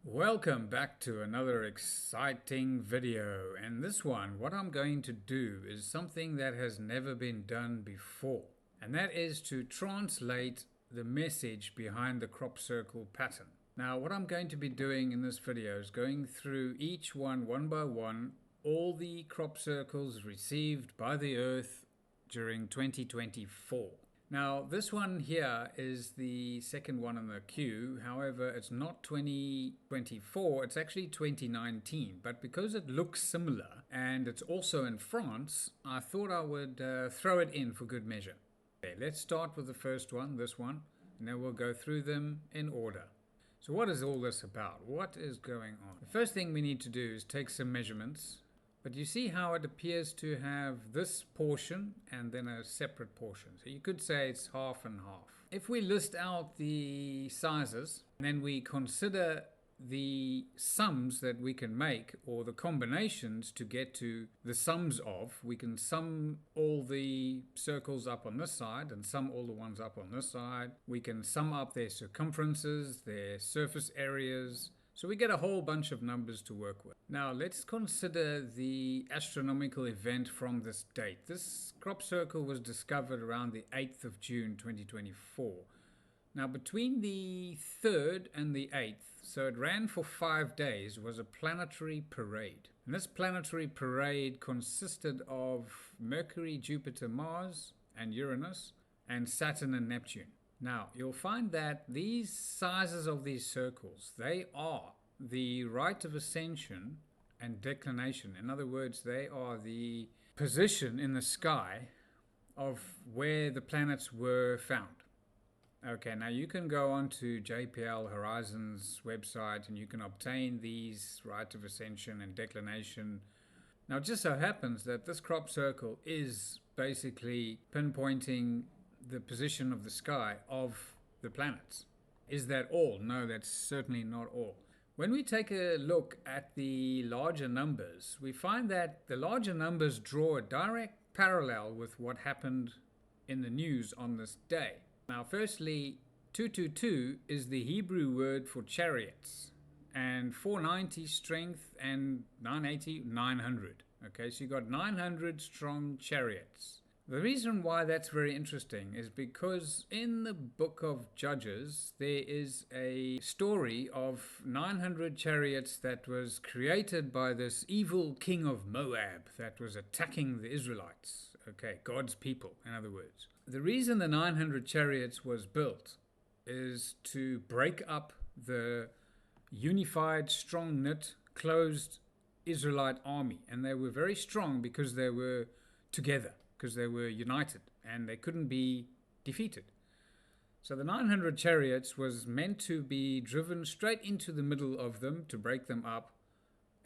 Welcome back to another exciting video, and this one, what I'm going to do is something that has never been done before, and that is to translate the message behind the crop circle pattern. Now what I'm going to be doing in this video is going through each one by one, all the crop circles received by the earth during 2024. Now this one here is the second one in the queue. However, it's not 2024, it's actually 2019, but because it looks similar and it's also in France, I thought I would throw it in for good measure. Okay, let's start with the first one, this one, and then we'll go through them in order. So what is all this about? What is going on? The first thing we need to do is take some measurements. But you see how it appears to have this portion and then a separate portion. So you could say it's half and half. If we list out the sizes, and then we consider the sums that we can make, or the combinations to get to the sums of, we can sum all the circles up on this side and sum all the ones up on this side. We can sum up their circumferences, their surface areas. So we get a whole bunch of numbers to work with. Now let's consider the astronomical event from this date. This crop circle was discovered around the 8th of June 2024. Now between the 3rd and the 8th, so it ran for 5 days, was a planetary parade. And this planetary parade consisted of Mercury, Jupiter, Mars, and Uranus, and Saturn and Neptune. Now, you'll find that these sizes of these circles, they are the rite of ascension and declination. In other words, they are the position in the sky of where the planets were found. Okay, now you can go on to JPL Horizon's website and you can obtain these rite of ascension and declination. Now, it just so happens that this crop circle is basically pinpointing the position of the sky of the planets. Is that all? No, that's certainly not all. When we take a look at the larger numbers, we find that the larger numbers draw a direct parallel with what happened in the news on this day. Now firstly, 222 is the Hebrew word for chariots, and 490 strength, and 980 900. Okay, so you got 900 strong chariots. The reason why that's very interesting is because in the book of Judges, there is a story of 900 chariots that was created by this evil king of Moab that was attacking the Israelites. Okay, God's people, in other words. The reason the 900 chariots was built is to break up the unified, strong-knit, closed Israelite army. And they were very strong because they were together, because they were united and they couldn't be defeated. So the 900 chariots was meant to be driven straight into the middle of them to break them up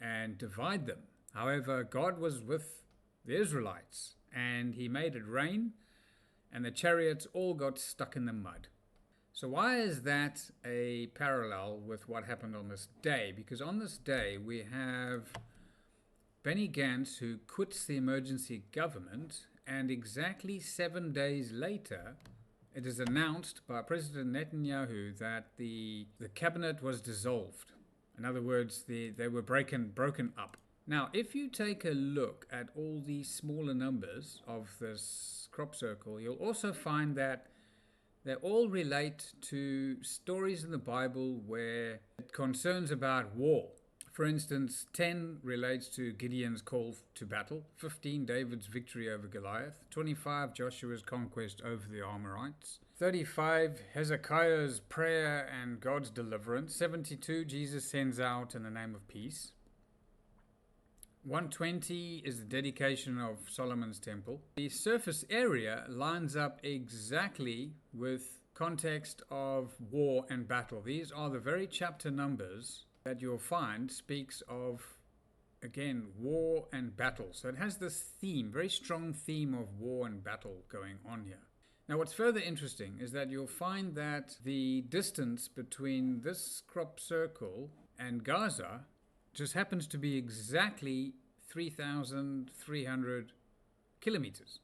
and divide them. However, God was with the Israelites and he made it rain and the chariots all got stuck in the mud. So why is that a parallel with what happened on this day? Because on this day we have Benny Gantz, who quits the emergency government, and exactly 7 days later, it is announced by President Netanyahu that the cabinet was dissolved. In other words, they were broken up. Now, if you take a look at all the smaller numbers of this crop circle, you'll also find that they all relate to stories in the Bible where it concerns about war. For instance, 10 relates to Gideon's call to battle, 15 David's victory over Goliath, 25 Joshua's conquest over the Amorites, 35 Hezekiah's prayer and God's deliverance, 72 Jesus sends out in the name of peace, 120 is the dedication of Solomon's temple. The surface area lines up exactly with context of war and battle. These are the very chapter numbers that you'll find speaks of, again, war and battle. So it has this theme, very strong theme of war and battle going on here. Now what's further interesting is that you'll find that the distance between this crop circle and Gaza just happens to be exactly 3,300 kilometers.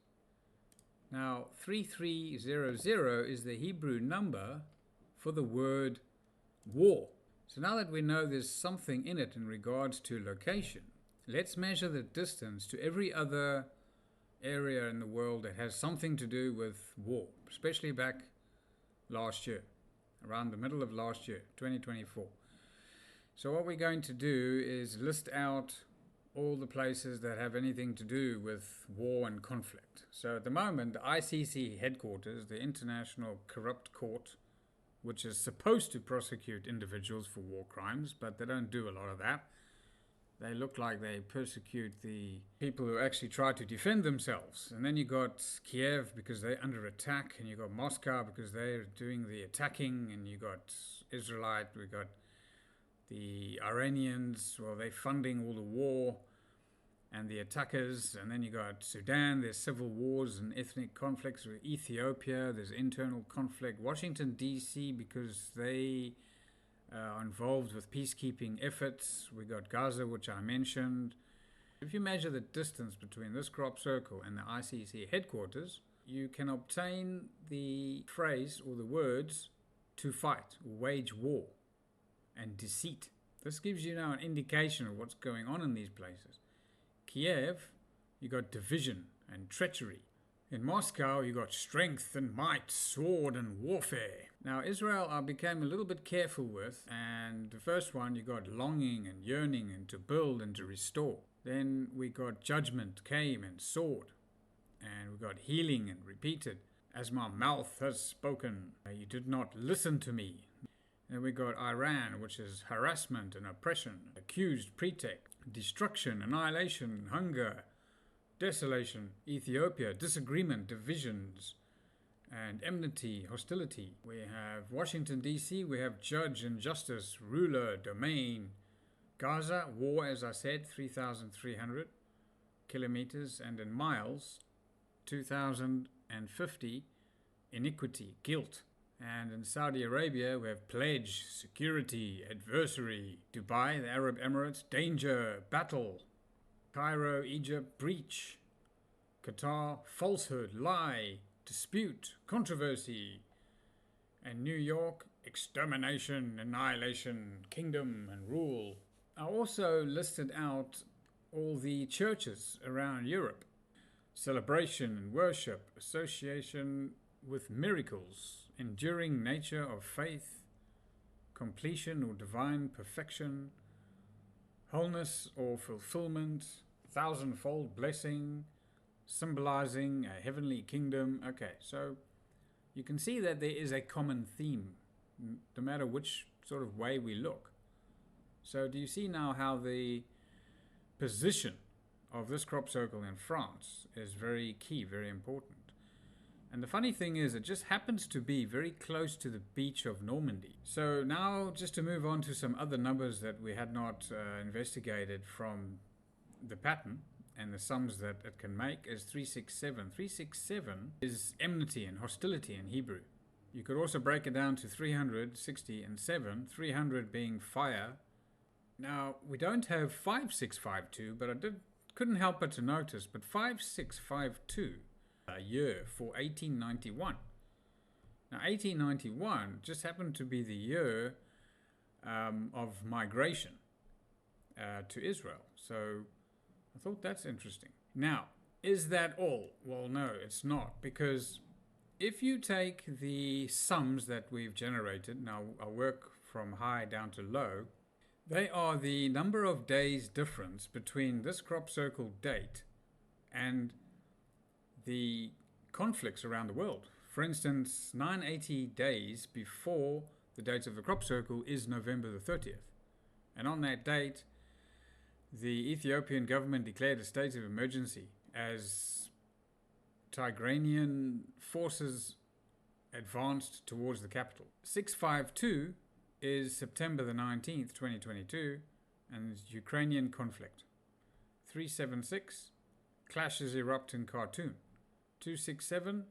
Now 3300 is the Hebrew number for the word war. So now that we know there's something in it in regards to location, let's measure the distance to every other area in the world that has something to do with war, especially back last year, around the middle of last year, 2024. So what we're going to do is list out all the places that have anything to do with war and conflict. So at the moment, the ICC headquarters, the International Corrupt Court, which is supposed to prosecute individuals for war crimes, but they don't do a lot of that. They look like they persecute the people who actually try to defend themselves. And then you got Kiev because they're under attack, and you got Moscow because they're doing the attacking, and you got Israelite, we got the Iranians, well, they're funding all the war and the attackers. And then you got Sudan, there's civil wars and ethnic conflicts. With Ethiopia, there's internal conflict. Washington, D.C., because they are involved with peacekeeping efforts. We got Gaza, which I mentioned. If you measure the distance between this crop circle and the ICC headquarters, you can obtain the phrase or the words to fight or wage war and deceit. This gives you now an indication of what's going on in these places. Kiev, you got division and treachery. In Moscow, you got strength and might, sword and warfare. Now, Israel I became a little bit careful with, and the first one, you got longing and yearning and to build and to restore. Then we got judgment came and sword, and we got healing and repeated. As my mouth has spoken, you did not listen to me. Then we got Iran, which is harassment and oppression, accused, pretext, destruction, annihilation, hunger, desolation. Ethiopia, disagreement, divisions, and enmity, hostility. We have Washington, D.C., we have judge and justice, ruler, domain. Gaza, war, as I said, 3,300 kilometers, and in miles, 2,050, iniquity, guilt. And in Saudi Arabia, we have pledge, security, adversary. Dubai, the Arab Emirates, danger, battle. Cairo, Egypt, breach. Qatar, falsehood, lie, dispute, controversy. And New York, extermination, annihilation, kingdom, and rule. I also listed out all the churches around Europe. Celebration and worship, association with miracles, enduring nature of faith, completion or divine perfection, wholeness or fulfillment, thousandfold blessing, symbolizing a heavenly kingdom. Okay, so you can see that there is a common theme, no matter which sort of way we look. So do you see now how the position of this crop circle in France is very key, very important? And the funny thing is, it just happens to be very close to the beach of Normandy. So now, just to move on to some other numbers that we had not investigated from the pattern and the sums that it can make, is 367. 367 is enmity and hostility in Hebrew. You could also break it down to 360 and 7, 300 being fire. Now, we don't have 5652, but I couldn't help but to notice, but 5652, a year for 1891. Now 1891 just happened to be the year of migration to Israel. So I thought that's interesting. Now, is that all? Well, no, it's not, because if you take the sums that we've generated, now I'll work from high down to low, they are the number of days difference between this crop circle date and the conflicts around the world. For instance, 980 days before the date of the crop circle is November the 30th. And on that date, the Ethiopian government declared a state of emergency as Tigranian forces advanced towards the capital. 652 is September the 19th, 2022, and Ukrainian conflict. 376, clashes erupt in Khartoum. 267,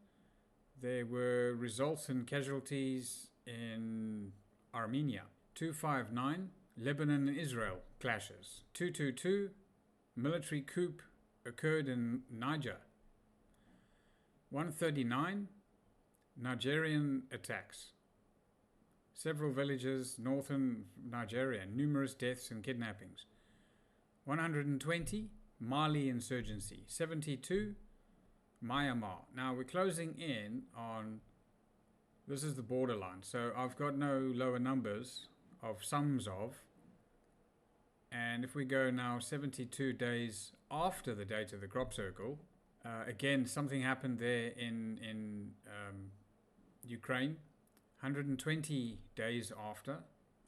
there were results in casualties in Armenia. 259, Lebanon and Israel clashes. 222, military coup occurred in Niger. 139, Nigerian attacks. several villages, northern Nigeria, numerous deaths and kidnappings. 120, Mali insurgency. 72, Myanmar. Now we're closing in on, this is the borderline, so I've got no lower numbers of sums of, and if we go now 72 days after the date of the crop circle, again something happened there in Ukraine. 120 days after,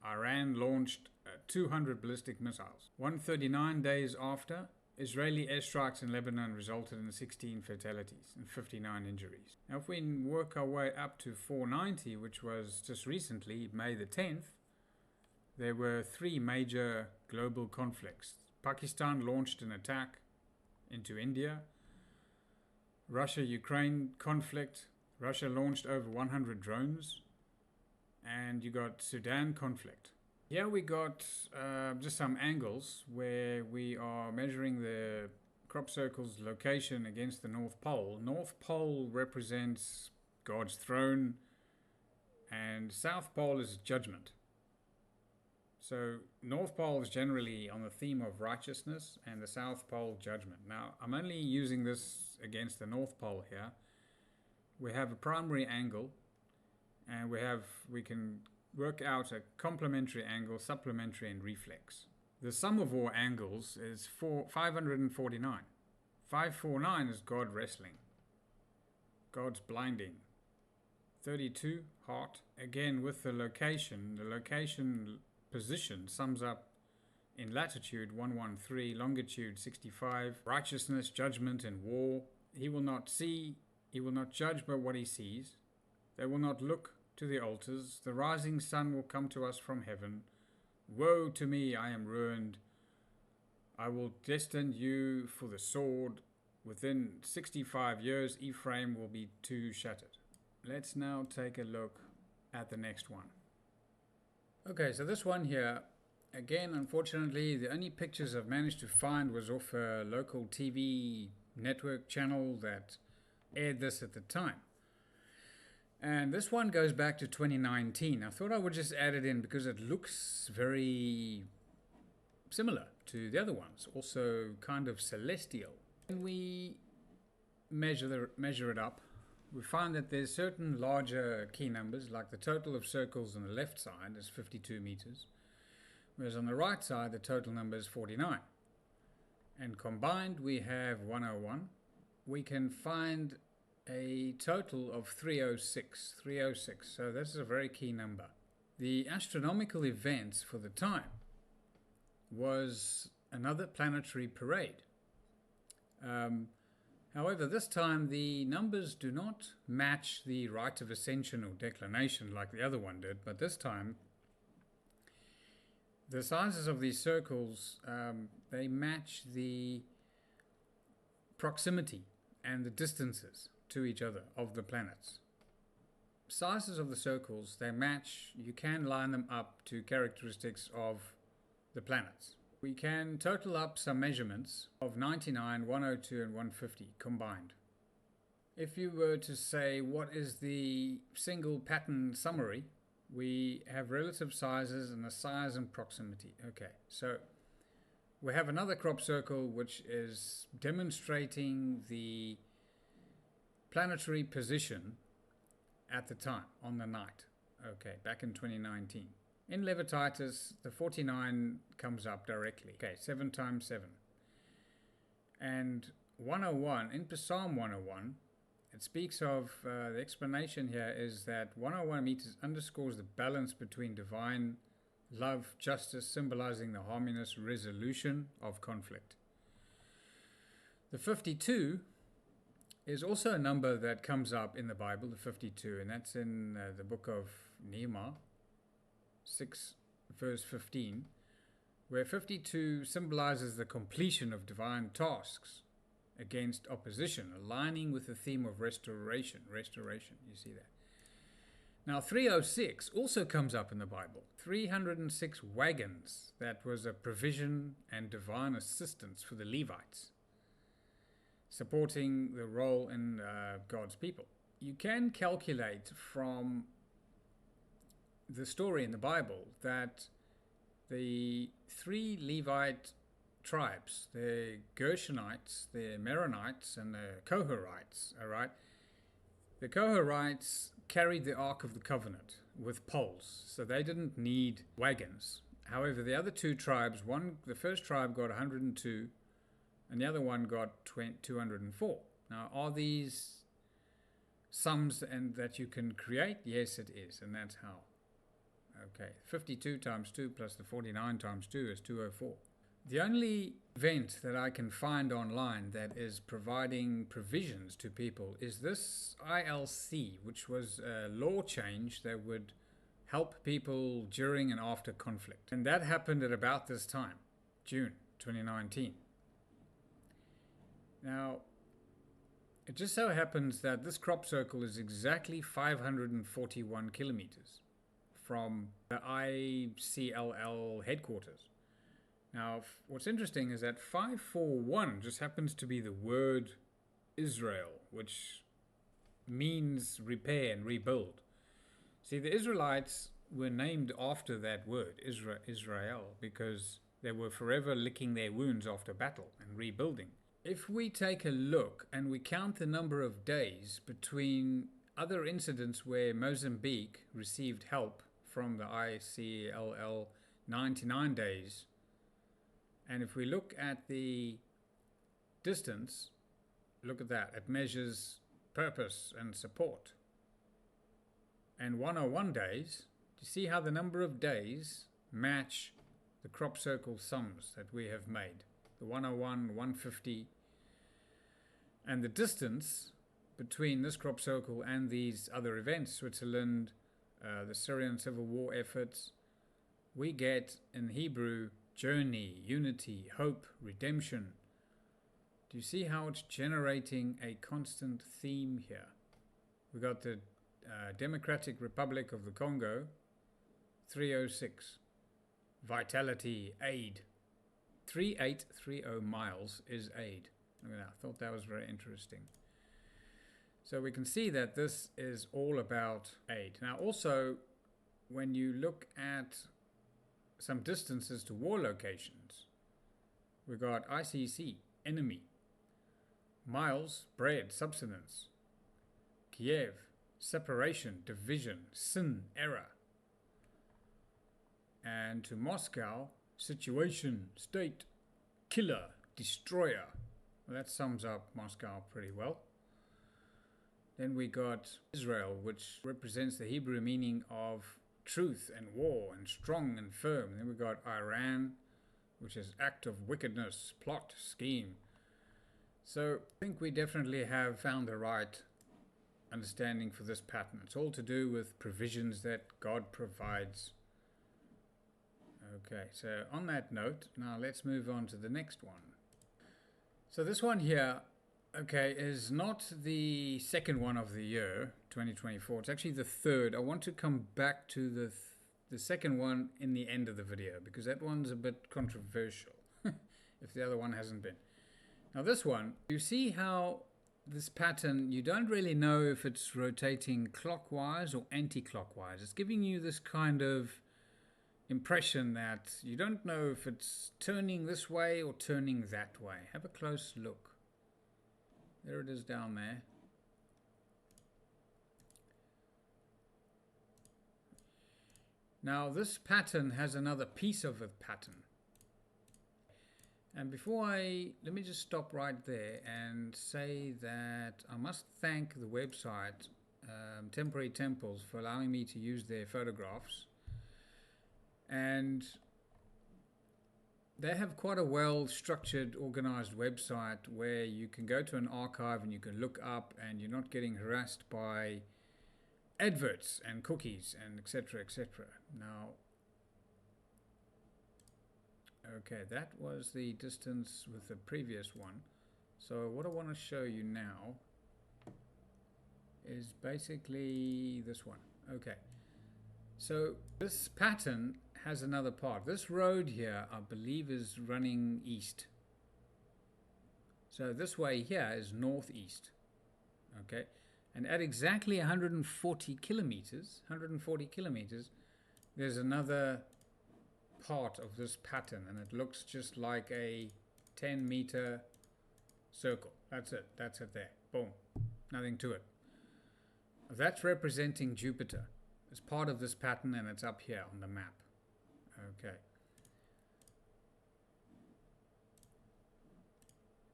Iran launched 200 ballistic missiles. 139 days after, Israeli airstrikes in Lebanon resulted in 16 fatalities and 59 injuries. Now if we work our way up to 490, which was just recently, May the 10th, there were 3 major global conflicts. Pakistan launched an attack into India. Russia-Ukraine conflict. Russia launched over 100 drones. And you got Sudan conflict. Here we got just some angles where we are measuring the crop circle's location against the North Pole. North Pole represents God's throne, and South Pole is judgment. So North Pole is generally on the theme of righteousness, and the South Pole judgment. Now I'm only using this against the North Pole here. We have a primary angle, and we can work out a complementary angle, supplementary, and reflex. The sum of all angles is 549. 549 is God wrestling, God's blinding. 32, heart. Again with the location position sums up in latitude 113, longitude 65, righteousness, judgment, and war. He will not see, he will not judge by what he sees. They will not look to the altars. The rising sun will come to us from heaven. Woe to me, I am ruined. I will destine you for the sword. Within 65 years, Ephraim will be too shattered. Let's now take a look at the next one. Okay, so this one here, again, unfortunately, the only pictures I've managed to find was off a local TV network channel that aired this at the time. And this one goes back to 2019. I thought I would just add it in because it looks very similar to the other ones, also kind of celestial. When we measure it up, we find that there's certain larger key numbers, like the total of circles on the left side is 52 meters, whereas on the right side the total number is 49. And combined we have 101. We can find a total of 306. So this is a very key number. The astronomical events for the time was another planetary parade. However, this time the numbers do not match the rite of ascension or declination like the other one did, but this time the sizes of these circles, they match the proximity and the distances to each other of the planets. Sizes of the circles, they match, you can line them up to characteristics of the planets. We can total up some measurements of 99, 102 and 150 combined. If you were to say what is the single pattern summary, we have relative sizes and a size and proximity. Okay, so we have another crop circle which is demonstrating the planetary position at the time on the night. Okay, back in 2019. In Levititis, the 49 comes up directly. Okay, 7 times 7. And 101, in Psalm 101, it speaks of, the explanation here is that 101 meters underscores the balance between divine love, justice, symbolizing the harmonious resolution of conflict. The 52 is also a number that comes up in the Bible, the 52, and that's in the book of Nehemiah 6 verse 15, where 52 symbolizes the completion of divine tasks against opposition, aligning with the theme of restoration. You see that. Now 306 also comes up in the Bible. 306 wagons, that was a provision and divine assistance for the Levites, supporting the role in God's people. You can calculate from the story in the Bible that the three Levite tribes, the Gershonites, the Meronites, and the Kohathites, all right? The Kohathites carried the Ark of the Covenant with poles, so they didn't need wagons. However, the other two tribes, the first tribe got 102, and the other one got 204. Now, are these sums and that you can create? Yes, it is, and that's how. Okay, 52 times 2 plus the 49 times 2 is 204. The only event that I can find online that is providing provisions to people is this ILC, which was a law change that would help people during and after conflict. And that happened at about this time, June 2019. Now, it just so happens that this crop circle is exactly 541 kilometers from the ICLL headquarters. Now, what's interesting is that 541 just happens to be the word Israel, which means repair and rebuild. See, the Israelites were named after that word, Israel, because they were forever licking their wounds after battle and rebuilding. If we take a look and we count the number of days between other incidents where Mozambique received help from the ICLL, 99 days, and if we look at the distance, look at that, it measures purpose and support. And 101 days, do you see how the number of days match the crop circle sums that we have made? The 101, 150, and the distance between this crop circle and these other events, Switzerland, the Syrian civil war efforts, we get in Hebrew journey, unity, hope, redemption. Do you see how it's generating a constant theme here? We got the Democratic Republic of the Congo, 306. Vitality, aid. 3830 miles is aid. Look at that. I thought that was very interesting. So we can see that this is all about aid. Now also, when you look at some distances to war locations, we got ICC, enemy. Miles, bread, subsistence. Kiev, separation, division, sin, error. And to Moscow, situation, state, killer, destroyer. Well, that sums up Moscow pretty well. Then we got Israel, which represents the Hebrew meaning of truth and war and strong and firm. Then we got Iran, which is act of wickedness, plot, scheme. So I think we definitely have found the right understanding for this pattern. It's all to do with provisions that God provides. Okay, so on that note, now let's move on to the next one. So this one here, okay, is not the second one of the year, 2024. It's actually the third. I want to come back to the second one in the end of the video, because that one's a bit controversial, if the other one hasn't been. Now this one, you see how this pattern, you don't really know if it's rotating clockwise or anti-clockwise. It's giving you this kind of impression that you don't know if it's turning this way or turning that way. Have a close look. There it is down there. Now this pattern has another piece of a pattern. And let me just stop right there and say that I must thank the website Temporary Temples for allowing me to use their photographs. And they have quite a well-structured, organized website where you can go to an archive and you can look up and you're not getting harassed by adverts and cookies and etc. etc. Now, okay, that was the distance with the previous one. So what I want to show you now is basically this one. Okay, so this pattern has another part. This road here, I believe, is running east. So this way here is northeast. Okay, and at exactly 140 kilometers, there's another part of this pattern, and it looks just like a 10-meter circle. That's it there. Boom. Nothing to it. That's representing Jupiter. It's part of this pattern, and it's up here on the map. Okay.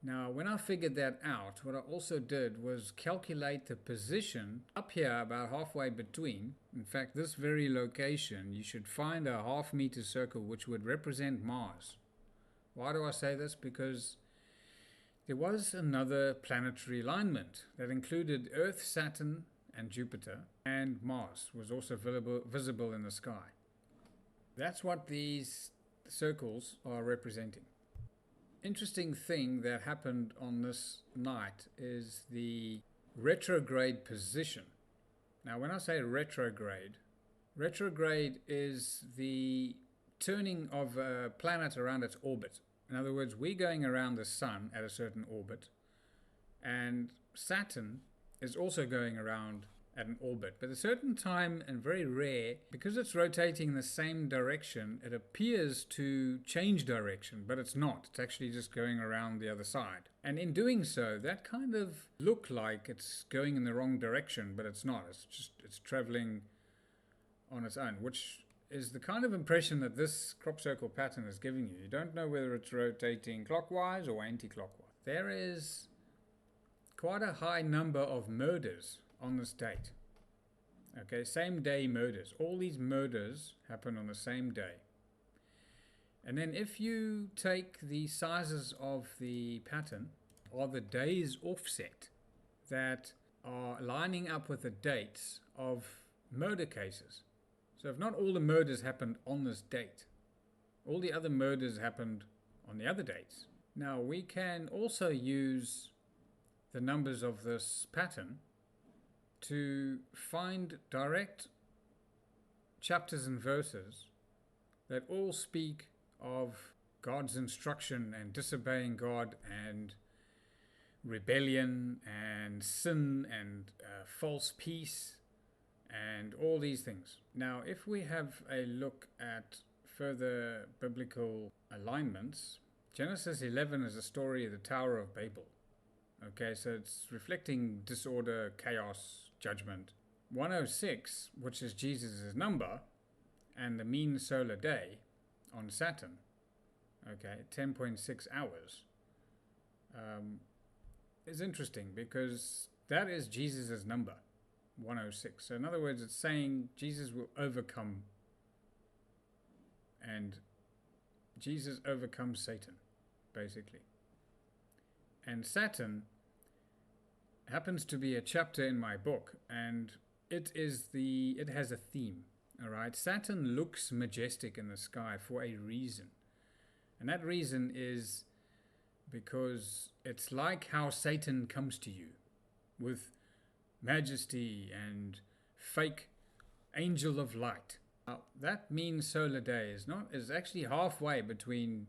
Now, when I figured that out, what I also did was calculate the position up here about halfway between. In fact, this very location, you should find a half-meter circle which would represent Mars. Why do I say this? Because there was another planetary alignment that included Earth, Saturn, and Jupiter, and Mars was also visible in the sky. That's what these circles are representing. Interesting thing that happened on this night is the retrograde position. Now, when I say retrograde is the turning of a planet around its orbit. In other words, we're going around the sun at a certain orbit, and Saturn is also going around at an orbit, but at a certain time, and very rare, because it's rotating in the same direction, it appears to change direction, but it's not. It's actually just going around the other side. And in doing so, that kind of look like it's going in the wrong direction, but it's not. It's traveling on its own, which is the kind of impression that this crop circle pattern is giving you. You don't know whether it's rotating clockwise or anti-clockwise. There is quite a high number of murders on this date. Okay, same day murders. All these murders happen on the same day. And then if you take the sizes of the pattern, or the days offset that are lining up with the dates of murder cases. So if not all the murders happened on this date, all the other murders happened on the other dates. Now we can also use the numbers of this pattern to find direct chapters and verses that all speak of God's instruction and disobeying God and rebellion and sin and false peace and all these things. Now, if we have a look at further biblical alignments, Genesis 11 is a story of the Tower of Babel. Okay, so it's reflecting disorder, chaos, judgment. 106, which is Jesus' number, and the mean solar day on Saturn, okay, 10.6 hours, is interesting because that is Jesus' number, 106. So in other words, it's saying Jesus will overcome, and Jesus overcomes Satan, basically. And Saturn happens to be a chapter in my book, and it has a theme. All right, Saturn looks majestic in the sky for a reason, and that reason is because it's like how Satan comes to you with majesty and fake angel of light. Now, that mean solar day is actually halfway between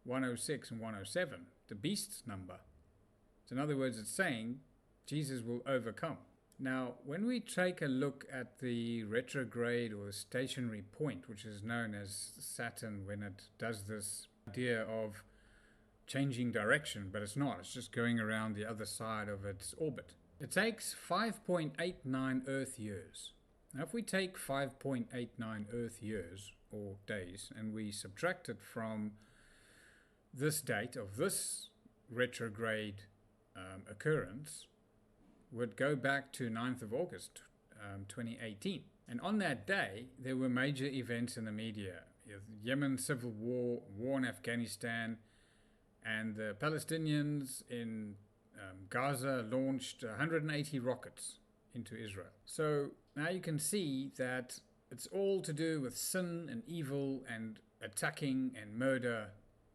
106 and 107, the beast's number. So in other words, it's saying Jesus will overcome. Now, when we take a look at the retrograde or the stationary point, which is known as Saturn when it does this idea of changing direction, but it's not, it's just going around the other side of its orbit. It takes 5.89 Earth years. Now, if we take 5.89 Earth years, or days, and we subtract it from this date of this retrograde occurrence, would go back to 9th of August 2018. And on that day, there were major events in the media. Yemen civil war, war in Afghanistan, and the Palestinians in Gaza launched 180 rockets into Israel. So now you can see that it's all to do with sin and evil and attacking and murder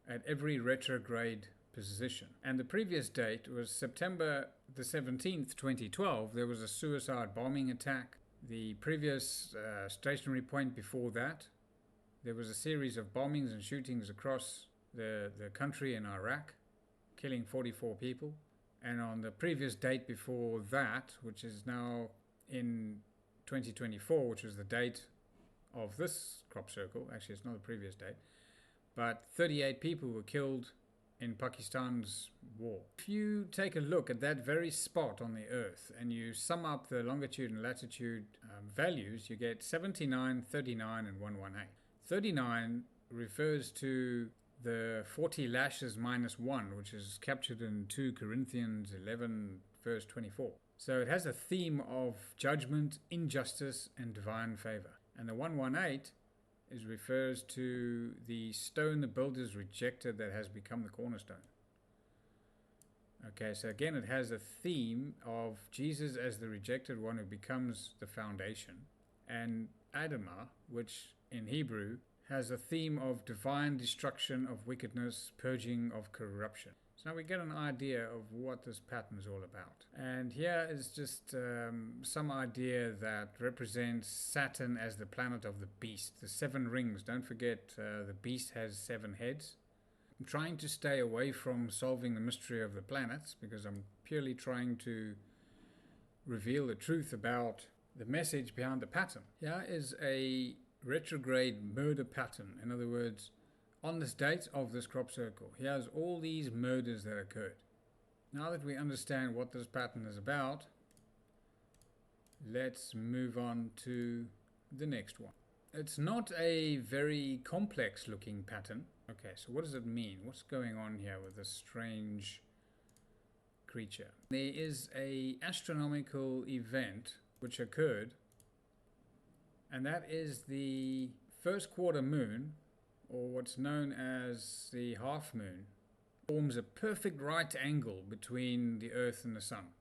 at every retrograde position. And the previous date was September the 17th, 2012. There was a suicide bombing attack. The previous stationary point before that, there was a series of bombings and shootings across the country in Iraq, killing 44 people. And on the previous date before that, which is now in 2024, which was the date of this crop circle. Actually, it's not the previous date, but 38 people were killed in Pakistan's war. If you take a look at that very spot on the Earth and you sum up the longitude and latitude values, you get 79, 39, and 118. 39 refers to the 40 lashes minus 1, which is captured in 2 Corinthians 11, verse 24. So it has a theme of judgment, injustice, and divine favor. And the 118 refers to the stone the builders rejected that has become the cornerstone. Okay, so again it has a theme of Jesus as the rejected one who becomes the foundation, and Adamah, which in Hebrew has a theme of divine destruction of wickedness, purging of corruption. So now we get an idea of what this pattern is all about. And here is just some idea that represents Saturn as the planet of the beast. The 7 rings. Don't forget, the beast has 7 heads. I'm trying to stay away from solving the mystery of the planets because I'm purely trying to reveal the truth about the message behind the pattern. Here is a retrograde murder pattern. In other words, on this date of this crop circle, here's all these murders that occurred. Now that we understand what this pattern is about, let's move on to the next one. It's not a very complex looking pattern. Okay, so what does it mean? What's going on here with this strange creature? There is an astronomical event which occurred, and that is the first quarter moon, or what's known as the half moon, forms a perfect right angle between the Earth and the Sun.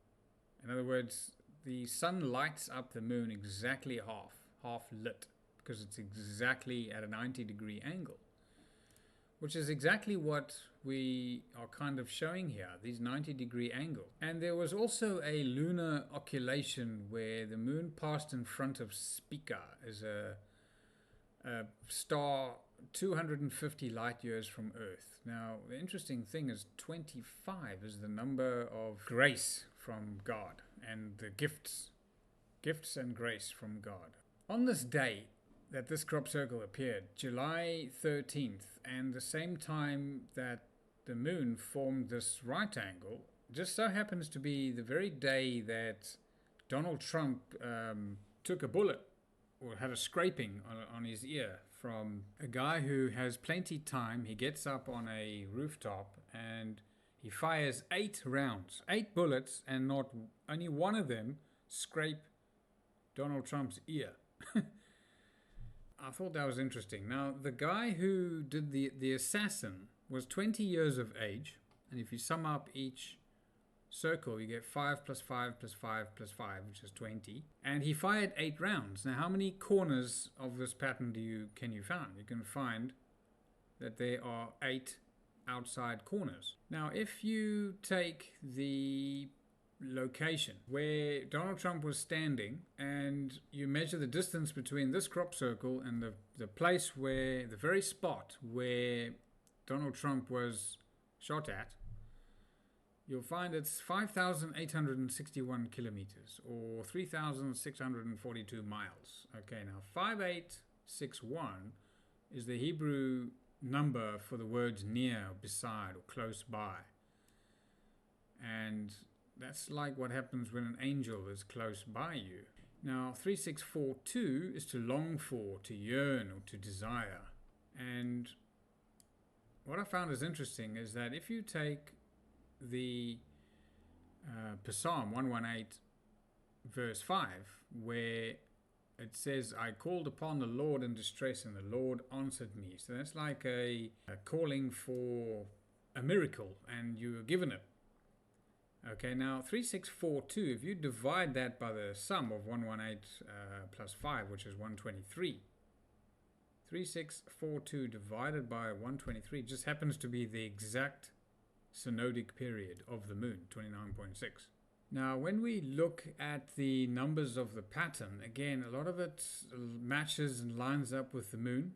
In other words, the Sun lights up the moon exactly half lit, because it's exactly at a 90-degree angle, which is exactly what we are kind of showing here, these 90-degree angles. And there was also a lunar occultation where the moon passed in front of Spica, as a star 250 light years from Earth. Now, the interesting thing is 25 is the number of grace from God and the gifts and grace from God. On this day that this crop circle appeared, July 13th, and the same time that the moon formed this right angle, just so happens to be the very day that Donald Trump took a bullet or had a scraping on his ear from a guy who has plenty time. He gets up on a rooftop and he fires 8 rounds, 8 bullets, and not only one of them scrape Donald Trump's ear. I thought that was interesting. Now, the guy who did the assassin was 20 years of age, and if you sum up each circle, you get 5 plus 5 plus 5 plus 5, which is 20. And he fired 8 rounds. Now, how many corners of this pattern can you find? You can find that there are 8 outside corners. Now, if you take the location where Donald Trump was standing and you measure the distance between this crop circle and the place where, the very spot where Donald Trump was shot at, you'll find it's 5,861 kilometers, or 3,642 miles. Okay, now 5861 is the Hebrew number for the words near, beside, or close by. And that's like what happens when an angel is close by you. Now 3642 is to long for, to yearn, or to desire. And what I found is interesting is that if you take the Psalm 118 verse 5, where it says, I called upon the Lord in distress and the Lord answered me. So that's like a calling for a miracle, and you were given it. Okay, now 3642, if you divide that by the sum of 118 plus 5, which is 123, 3642 divided by 123 just happens to be the exact synodic period of the moon, 29.6. Now, when we look at the numbers of the pattern, again, a lot of it matches and lines up with the moon.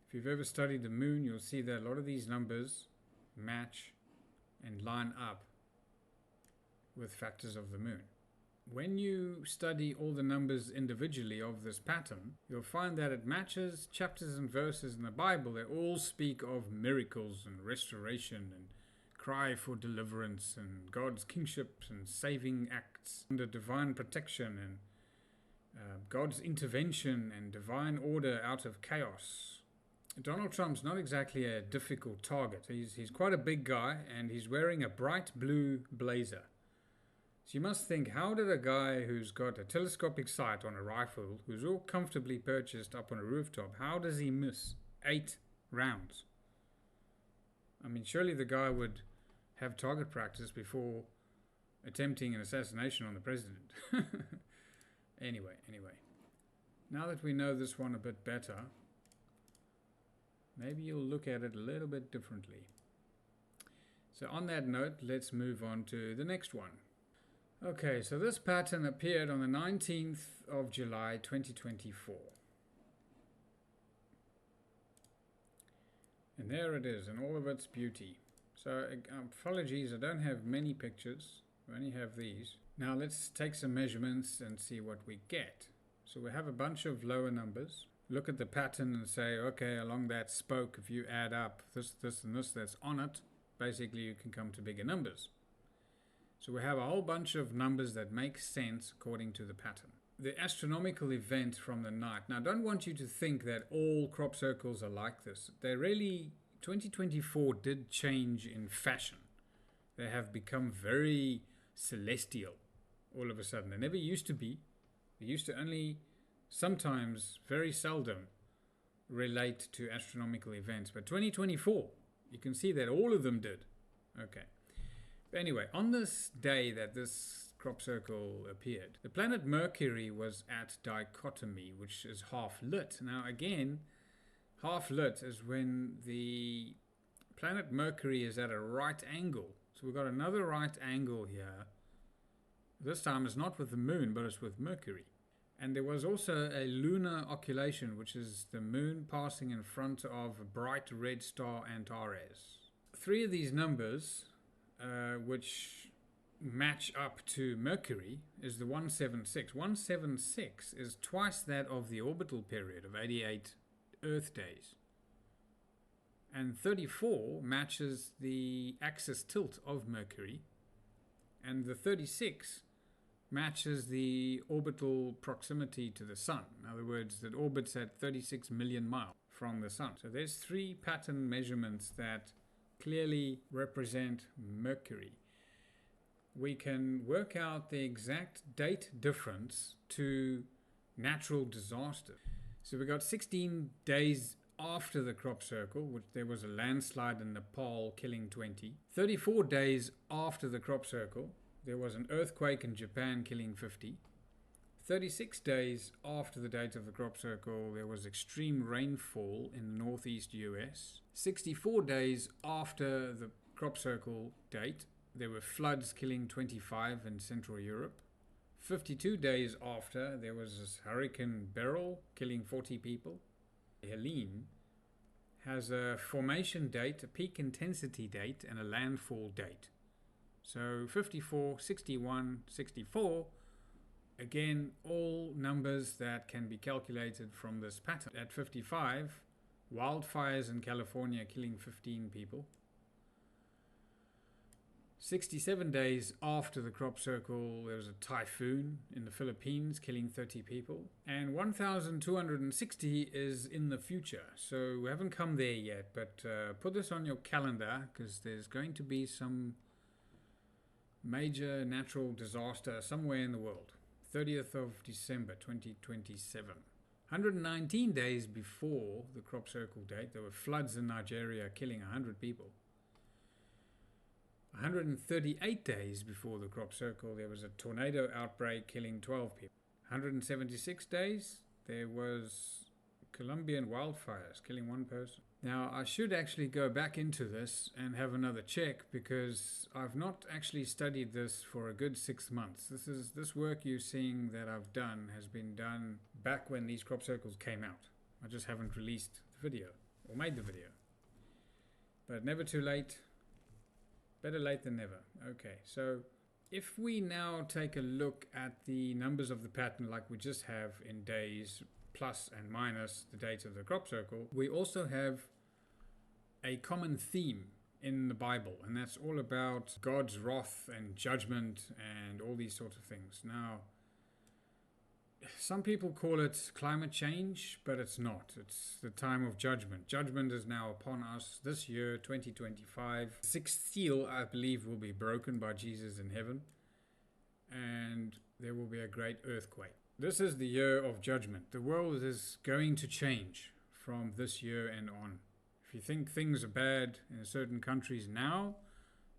If you've ever studied the moon, you'll see that a lot of these numbers match and line up with factors of the moon. when you study all the numbers individually of this pattern, you'll find that it matches chapters and verses in the Bible that all speak of miracles and restoration and cry for deliverance and God's kingship and saving acts under divine protection and God's intervention and divine order out of chaos. Donald Trump's not exactly a difficult target. He's quite a big guy and he's wearing a bright blue blazer. So you must think, how did a guy who's got a telescopic sight on a rifle, who's all comfortably perched up on a rooftop, how does he miss 8 rounds? I mean, surely the guy would have target practice before attempting an assassination on the president. Anyway. Now that we know this one a bit better, maybe you'll look at it a little bit differently. So on that note, let's move on to the next one. Okay, so this pattern appeared on the 19th of July 2024. And there it is in all of its beauty. So apologies, I don't have many pictures. We only have these. Now let's take some measurements and see what we get. So we have a bunch of lower numbers. Look at the pattern and say, okay, along that spoke, if you add up this, and this that's on it, basically you can come to bigger numbers. So we have a whole bunch of numbers that make sense according to the pattern. The astronomical event from the night. Now, I don't want you to think that all crop circles are like this. They really, 2024 did change in fashion. They have become very celestial all of a sudden. They never used to be. They used to only sometimes, very seldom, relate to astronomical events. But 2024, you can see that all of them did. Okay. But anyway, on this day that this crop circle appeared, the planet Mercury was at dichotomy, which is half lit. Now again, half lit is when the planet Mercury is at a right angle. So we've got another right angle here. This time it's not with the moon, but it's with Mercury. And there was also a lunar occultation, which is the moon passing in front of a bright red star Antares. 3 of these numbers, which match up to Mercury, is the 176. 176 is twice that of the orbital period of 88 Earth days. And 34 matches the axis tilt of Mercury. And the 36 matches the orbital proximity to the Sun. In other words, it orbits at 36 million miles from the Sun. So there's 3 pattern measurements that clearly represent Mercury. We can work out the exact date difference to natural disaster. So we got 16 days after the crop circle, which there was a landslide in Nepal killing 20. 34 days after the crop circle, there was an earthquake in Japan killing 50. 36 days after the date of the crop circle, there was extreme rainfall in the northeast US. 64 days after the crop circle date, there were floods killing 25 in Central Europe. 52 days after, there was this Hurricane Beryl killing 40 people. Helene has a formation date, a peak intensity date, and a landfall date. So 54, 61, 64, again, all numbers that can be calculated from this pattern. At 55, wildfires in California killing 15 people. 67 days after the crop circle, there was a typhoon in the Philippines killing 30 people. And 1,260 is in the future. So we haven't come there yet, but put this on your calendar because there's going to be some major natural disaster somewhere in the world. 30th of December 2027. 119 days before the crop circle date, there were floods in Nigeria killing 100 people. 138 days before the crop circle, there was a tornado outbreak killing 12 people. 176 days, there was Colombian wildfires killing 1 person. Now, I should actually go back into this and have another check because I've not actually studied this for a good 6 months. This work you're seeing that I've done has been done back when these crop circles came out. I just haven't released the video or made the video. But never too late. Better late than never. Okay, so If we now take a look at the numbers of the pattern like we just have in days, plus and minus the date of the crop circle, we also have a common theme in the Bible, and that's all about God's wrath and judgment and all these sorts of things. Now, some people call it climate change, but it's not. It's the time of judgment. Judgment is now upon us this year, 2025. The sixth seal, I believe, will be broken by Jesus in heaven, and there will be a great earthquake. This is the year of judgment. The world is going to change from this year and on. If you think things are bad in certain countries now,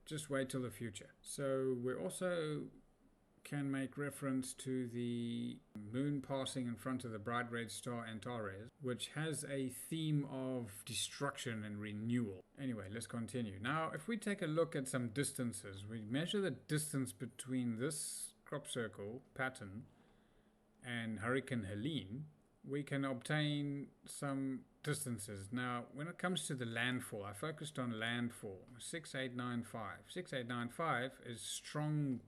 just wait till the future. So we also can make reference to the moon passing in front of the bright red star Antares, which has a theme of destruction and renewal. Anyway, let's continue. Now, if we take a look at some distances, we measure the distance between this crop circle pattern and Hurricane Helene, we can obtain some distances. Now, when it comes to the landfall, I focused on landfall, 6895. 6895 is strong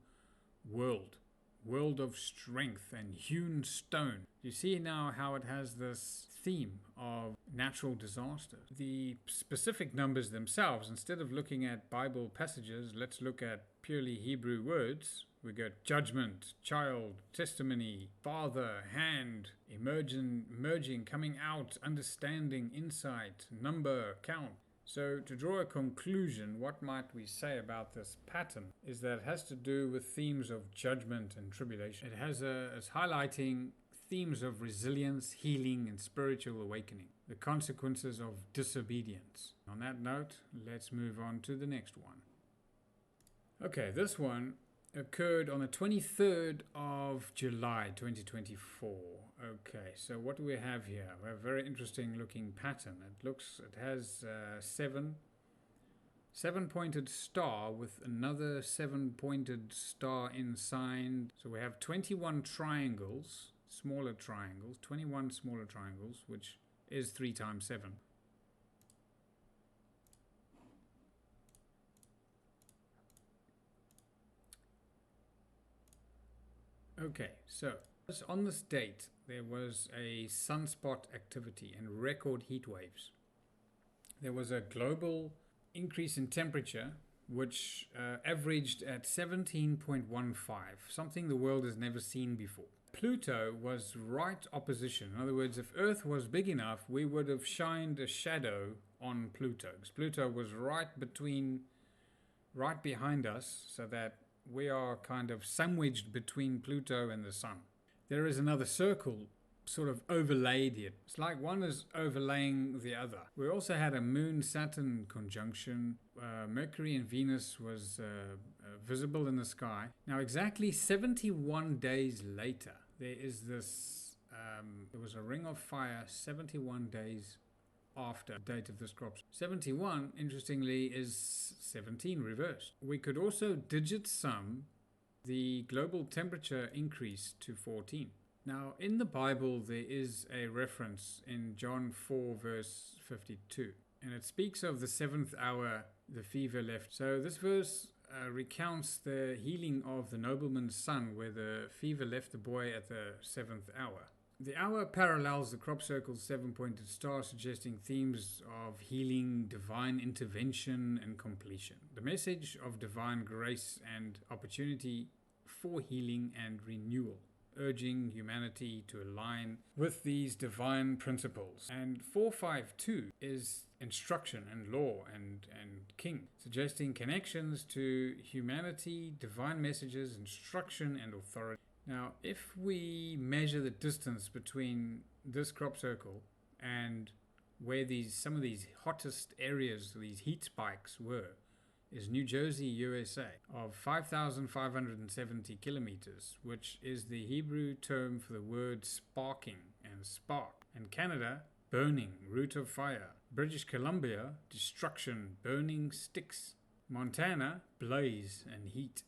world of strength and hewn stone. You see now how it has this theme of natural disaster. The specific numbers themselves, instead of looking at Bible passages, let's look at purely Hebrew words. We get judgment, child, testimony, father, hand, emerging, coming out, understanding, insight, number, count. So to draw a conclusion, what might we say about this pattern is that it has to do with themes of judgment and tribulation. It's highlighting themes of resilience, healing, and spiritual awakening, the consequences of disobedience. On that note, let's move on to the next one. Okay, this one occurred on the 23rd of July 2024. Okay, so what do we have here? We have a very interesting looking pattern. It has seven-pointed star with another seven-pointed star inside. So we have 21 triangles, smaller triangles, 21 smaller triangles, which is 3 times 7. Okay, so on this date, there was a sunspot activity and record heat waves. There was a global increase in temperature, which averaged at 17.15, something the world has never seen before. Pluto was right opposition. In other words, if Earth was big enough, we would have shined a shadow on Pluto. Because Pluto was right behind us, so that we are kind of sandwiched between Pluto and the Sun. There is another circle sort of overlaid here. It's like one is overlaying the other. We also had a Moon-Saturn conjunction. Mercury and Venus was visible in the sky. Now, exactly 71 days later, there is this, there was a ring of fire 71 days after the date of this crop. 71, interestingly, is 17 reversed. We could also digit sum the global temperature increase to 14. Now, in the Bible, there is a reference in John 4, verse 52, and it speaks of the 7th hour, the fever left. So this verse recounts the healing of the nobleman's son, where the fever left the boy at the 7th hour. The hour parallels the crop circle's 7-pointed star, suggesting themes of healing, divine intervention, and completion. The message of divine grace and opportunity for healing and renewal, urging humanity to align with these divine principles. And 452 is instruction and law and king, suggesting connections to humanity, divine messages, instruction, and authority. Now, if we measure the distance between this crop circle and where some of these hottest areas, these heat spikes were, is New Jersey, USA, of 5,570 kilometers, which is the Hebrew term for the word sparking and spark. And Canada, burning, root of fire. British Columbia, destruction, burning sticks. Montana, blaze and heat.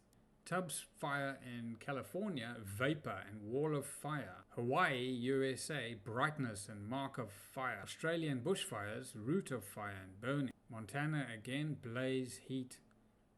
Tubbs fire in California, vapor and wall of fire. Hawaii, USA, brightness and mark of fire. Australian bushfires, root of fire and burning. Montana again, blaze, heat.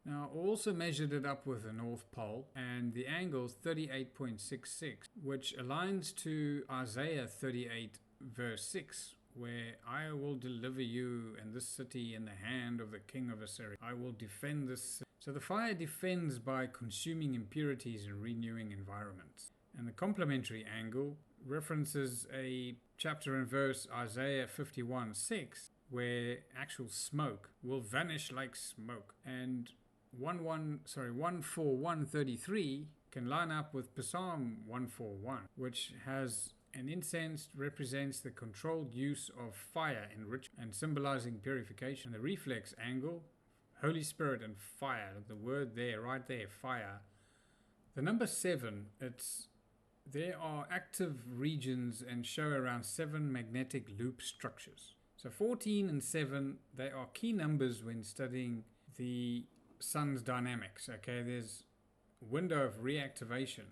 Now, I also measured it up with the North Pole, and the angle is 38.66, which aligns to Isaiah 38 verse 6, where I will deliver you and this city in the hand of the king of Assyria. I will defend this city. So the fire defends by consuming impurities and renewing environments. And the complementary angle references a chapter and verse, Isaiah 51:6, where actual smoke will vanish like smoke. And 141:33 can line up with Psalm 141, which has an incense represents the controlled use of fire in ritual and symbolizing purification. The reflex angle, Holy Spirit and fire, the word there, right there, fire. The number 7, there are active regions and show around 7 magnetic loop structures. So 14 and 7, they are key numbers when studying the sun's dynamics. Okay, there's window of reactivation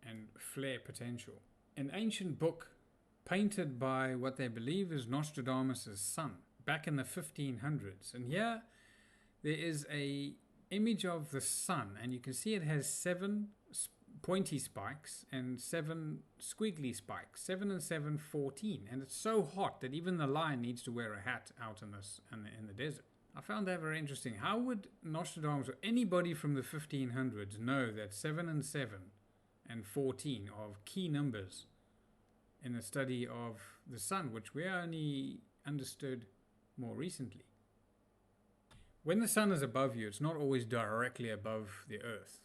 and flare potential. An ancient book painted by what they believe is Nostradamus' son back in the 1500s. And here there is a image of the sun, and you can see it has 7 pointy spikes and 7 squiggly spikes. 7 and 7, 14. And it's so hot that even the lion needs to wear a hat out in the desert. I found that very interesting. How would Nostradamus or anybody from the 1500s know that 7 and 7 and 14 are key numbers in the study of the sun, which we only understood more recently? When the sun is above you, it's not always directly above the earth.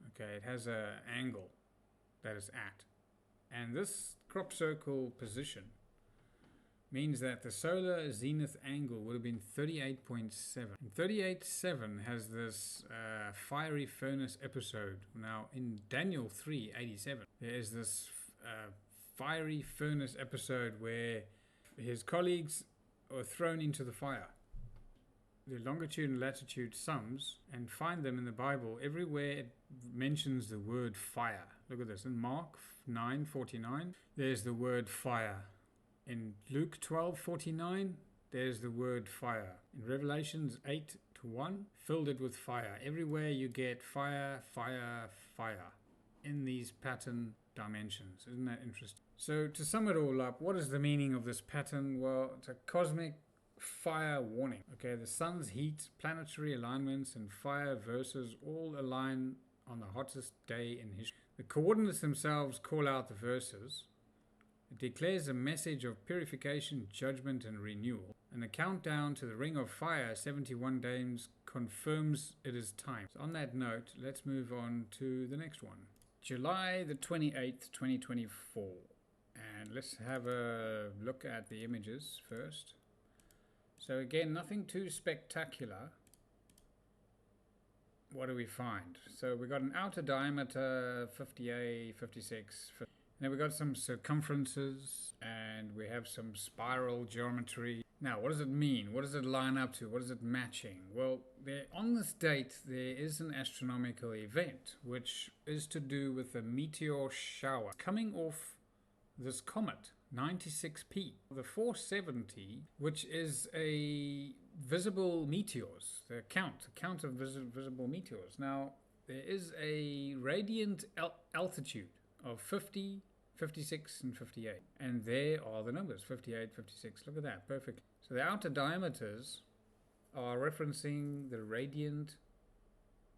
Okay, it has an angle that it's at. And this crop circle position means that the solar zenith angle would have been 38.7. And 38.7 has this fiery furnace episode. Now, in Daniel 3:87, there is this fiery furnace episode where his colleagues are thrown into the fire. The longitude and latitude sums and find them in the Bible. Everywhere it mentions the word fire. Look at this. In Mark 9:49, there's the word fire. In Luke 12:49, there's the word fire. In Revelations 8:1, filled it with fire. Everywhere you get fire, fire, fire in these pattern dimensions. Isn't that interesting? So to sum it all up, what is the meaning of this pattern? Well, it's a cosmic fire warning. Okay, the sun's heat, planetary alignments, and fire verses all align on the hottest day in history. The coordinates themselves call out the verses. It declares a message of purification, judgment, and renewal. And the countdown to the ring of fire, 71 days, confirms it is time. So on that note, let's move on to the next one. July the 28th, 2024. And let's have a look at the images first. So again, nothing too spectacular. What do we find? So we got an outer diameter, 50A, 56, 50. Then we got some circumferences, and we have some spiral geometry. Now, what does it mean? What does it line up to? What is it matching? Well, on this date, there is an astronomical event, which is to do with a meteor shower coming off this comet, 96P. The 470, which is a visible meteors, the count of visible meteors. Now, there is a radiant altitude of 50, 56, and 58. And there are the numbers, 58, 56. Look at that, perfect. So the outer diameters are referencing the radiant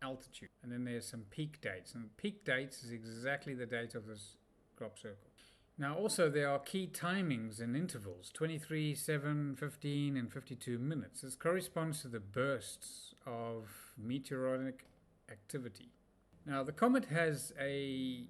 altitude. And then there's some peak dates. And peak dates is exactly the date of this crop circle. Now also there are key timings and intervals, 23, 7, 15, and 52 minutes. This corresponds to the bursts of meteoric activity. Now the comet has a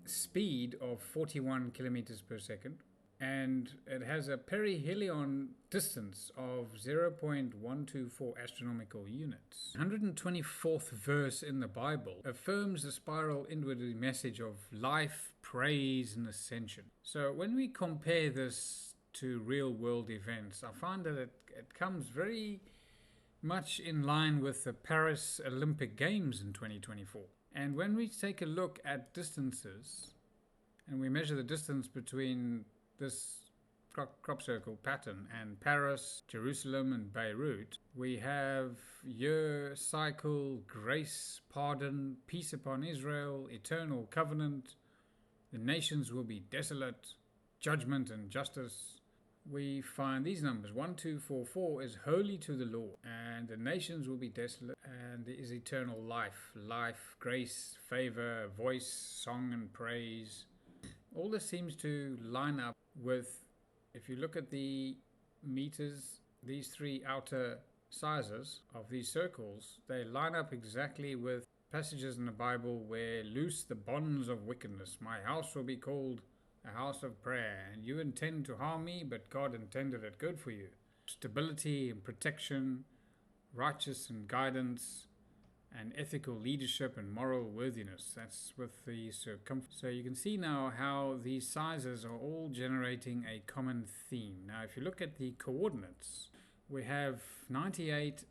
speed of 41 kilometers per second, and it has a perihelion distance of 0.124 astronomical units. 124th verse in the Bible affirms the spiral inward message of life, praise, and ascension. So when we compare this to real world events, I find that it comes very much in line with the Paris Olympic Games in 2024. And when we take a look at distances, and we measure the distance between this crop circle pattern, and Paris, Jerusalem, and Beirut, we have year, cycle, grace, pardon, peace upon Israel, eternal covenant, the nations will be desolate, judgment and justice. We find these numbers 1, 2, 4, 4 is holy to the Lord, and the nations will be desolate, and there is eternal life, grace, favor, voice, song, and praise. All this seems to line up with, if you look at the meters, these three outer sizes of these circles, they line up exactly with passages in the Bible where loose the bonds of wickedness. My house will be called a house of prayer, and you intend to harm me, but God intended it good for you. Stability and protection, righteous and guidance, and ethical leadership and moral worthiness. That's with the circumference. So you can see now how these sizes are all generating a common theme. Now if you look at the coordinates, we have 98,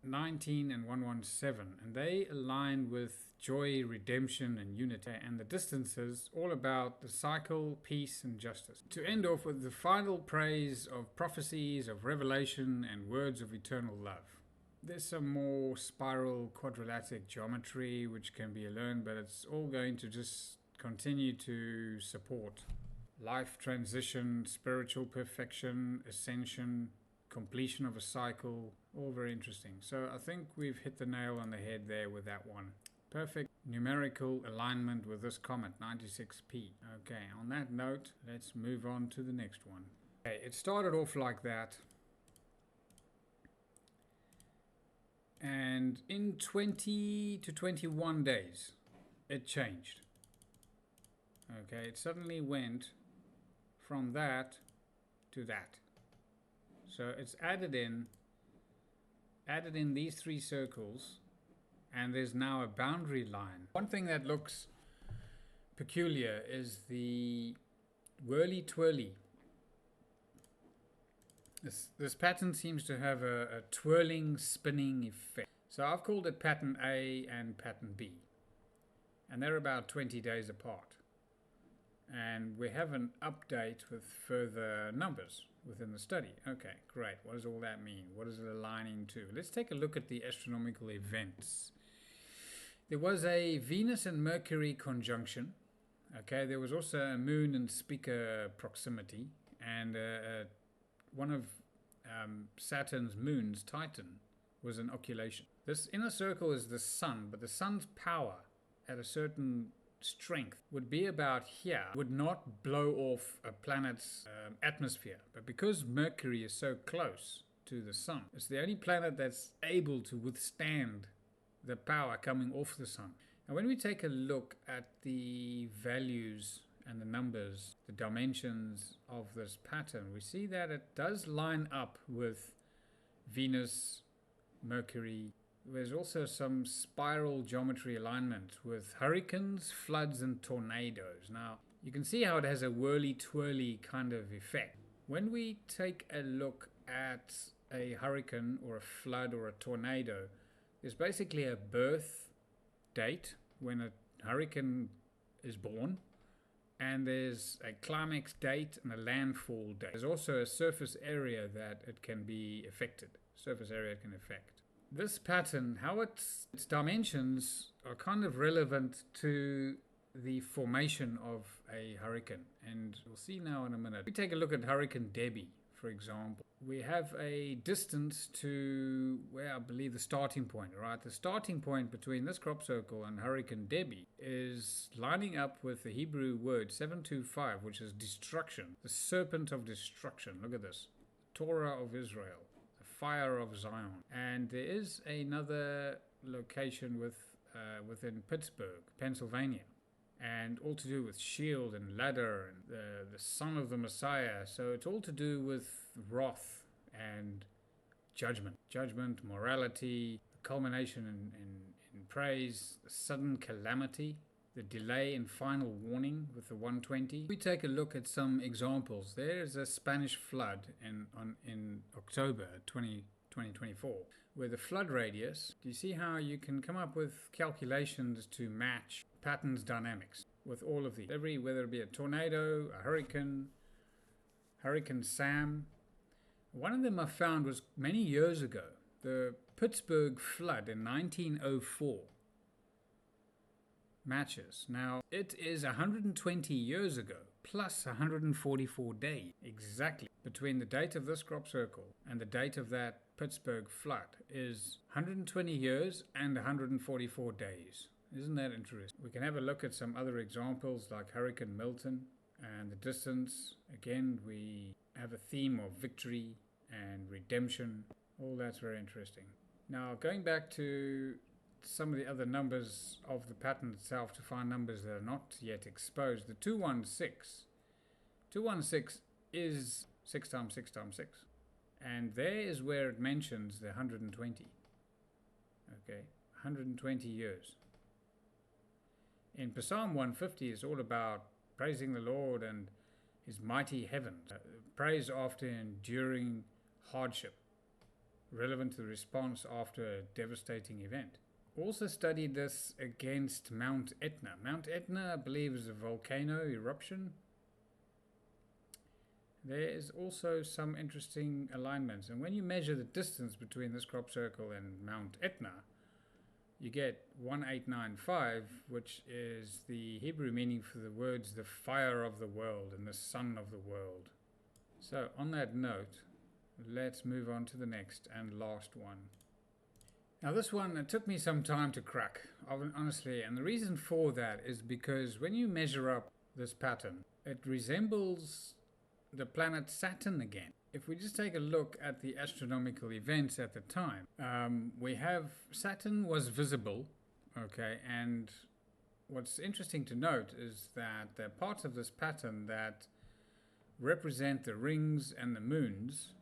19 and 117, and they align with joy, redemption and unity, and the distances all about the cycle, peace and justice. To end off with the final praise of prophecies, of revelation and words of eternal love. There's some more spiral quadratic geometry which can be learned, but it's all going to just continue to support life transition, spiritual perfection, ascension, completion of a cycle, all very interesting. So I think we've hit the nail on the head there with that one. Perfect numerical alignment with this comet, 96p. Okay, on that note, let's move on to the next one. Okay, it started off like that, and in 20 to 21 days, it changed. Okay, it suddenly went from that to that. So it's added in these three circles, and there's now a boundary line. One thing that looks peculiar is the whirly-twirly. This pattern seems to have a twirling, spinning effect. So I've called it pattern A and pattern B, and they're about 20 days apart. And we have an update with further numbers within the study. Okay, great. What does all that mean? What is it aligning to? Let's take a look at the astronomical events. There was a Venus and Mercury conjunction. Okay, there was also a Moon and Spica proximity, and one of Saturn's moons, Titan, was an occultation. This inner circle is the Sun, but the Sun's power at a certain strength would be about here, would not blow off a planet's atmosphere. But because Mercury is so close to the Sun, it's the only planet that's able to withstand the power coming off the Sun. And when we take a look at the values and the numbers, the dimensions of this pattern, we see that it does line up with Venus, Mercury. There's also some spiral geometry alignment with hurricanes, floods and tornadoes. Now you can see how it has a whirly-twirly kind of effect. When we take a look at a hurricane or a flood or a tornado, there's basically a birth date when a hurricane is born, and there's a climax date and a landfall date. There's also a surface area that it can be affected, surface area it can affect. This pattern, how its dimensions are kind of relevant to the formation of a hurricane, and we'll see now in a minute. We take a look at Hurricane Debbie, for example. We have a distance to where I believe the starting point, right? The starting point between this crop circle and Hurricane Debbie is lining up with the Hebrew word 725, which is destruction, the serpent of destruction. Look at this, Torah of Israel, the fire of Zion. And there is another location within Pittsburgh, Pennsylvania, and all to do with shield and ladder and the son of the Messiah. So it's all to do with wrath and judgment, morality, culmination in praise, the sudden calamity, the delay in final warning with the 120. We take a look at some examples. There's a Spanish flood in October 2024, where the flood radius, do you see how you can come up with calculations to match patterns dynamics with all of these? Whether it be a tornado, a hurricane, Hurricane Sam. One of them I found was many years ago, the Pittsburgh flood in 1904. Matches. Now, it is 120 years ago, plus 144 days, exactly. Between the date of this crop circle and the date of that Pittsburgh flood is 120 years and 144 days. Isn't that interesting? We can have a look at some other examples like Hurricane Milton and the distance. Again, we have a theme of victory and redemption. All that's very interesting. Now, going back to some of the other numbers of the pattern itself to find numbers that are not yet exposed. The 216 is 6 times 6 times 6. And there is where it mentions the 120. Okay, 120 years. In Psalm 150, it's all about praising the Lord and His mighty heavens. Praise after enduring hardship, relevant to the response after a devastating event. Also studied this against Mount Etna. Mount Etna, I believe, is a volcano eruption. There is also some interesting alignments. And when you measure the distance between this crop circle and Mount Etna, you get 1895, which is the Hebrew meaning for the words, the fire of the world and the sun of the world. So on that note, let's move on to the next and last one. Now this one, it took me some time to crack, honestly, and the reason for that is because when you measure up this pattern, it resembles the planet Saturn again. If we just take a look at the astronomical events at the time, we have Saturn was visible, okay, and what's interesting to note is that there are parts of this pattern that represent the rings and the moons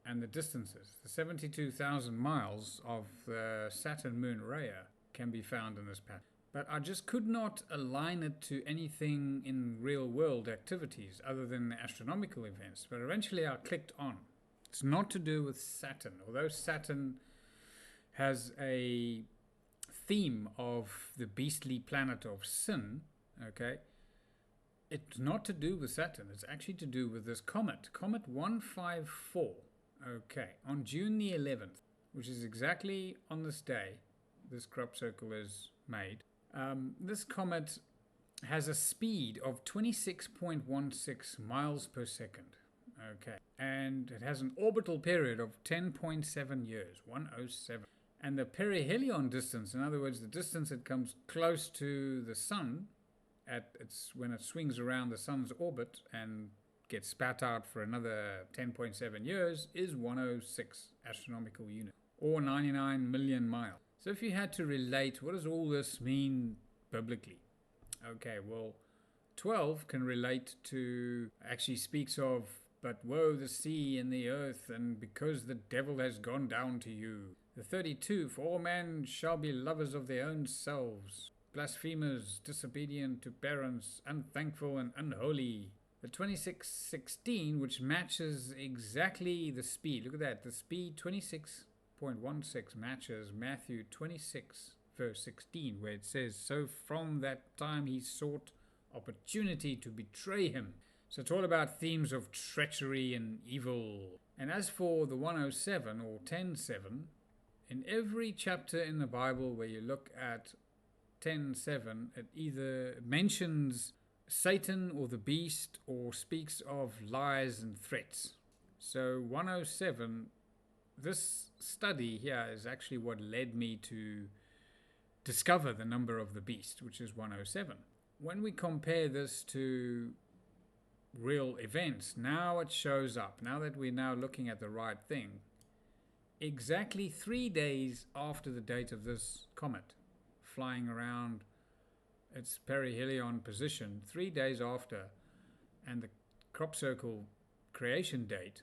and the distances. The 72,000 miles of the Saturn-Moon Raya can be found in this pattern. But I just could not align it to anything in real-world activities other than the astronomical events. But eventually I clicked on. It's not to do with Saturn. Although Saturn has a theme of the beastly planet of sin, okay, it's not to do with Saturn. It's actually to do with this comet, Comet 154. Okay, on June the 11th, which is exactly on this day this crop circle is made, this comet has a speed of 26.16 miles per second. Okay, and it has an orbital period of 10.7 years, 107. And the perihelion distance, in other words, the distance it comes close to the sun when it swings around the sun's orbit and gets spat out for another 10.7 years, is 106 astronomical units, or 99 million miles. So if you had to relate, what does all this mean biblically? Okay, well, 12 can relate to, actually speaks of, but woe the sea and the earth, and because the devil has gone down to you. The 32, for all men shall be lovers of their own selves, blasphemers, disobedient to parents, unthankful and unholy. The 26:16, which matches exactly the speed. Look at that. The speed 26.16 matches Matthew 26 verse 16, where it says, so from that time he sought opportunity to betray him. So it's all about themes of treachery and evil. And as for the 107 or 10:7, in every chapter in the Bible where you look at 10:7, it either mentions Satan or the beast or speaks of lies and threats. So 107, this study here is actually what led me to discover the number of the beast, which is 107. When we compare this to real events, now it shows up. Now that we're now looking at the right thing, exactly 3 days after the date of this comet flying around its perihelion position, 3 days after, and the crop circle creation date,